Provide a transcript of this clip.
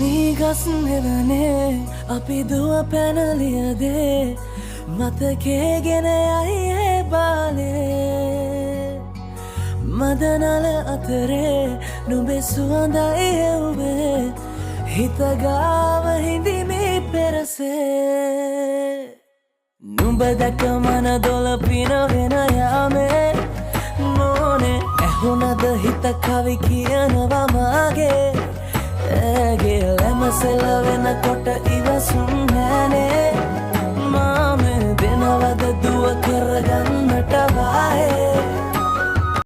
නීගස් නෙවනේ අපි දුව පැනලියදේ මතකේ ගෙන යයි ඒ බාලේ මදනල අතරේ නුඹේ සුවඳයි එව්වේ හිතගාව හිඳිමි පෙරසේ නුඹ දැක මන දොල පිනවෙන යාමේ නෝනේ ඇහුනද හිත කවි කියනවා මාගේ ඇගේ ලැමසෙල වෙනකොට ඉවසුම් නෑනේ මාමේ දෙනවද දුව කරගන්නට වායේ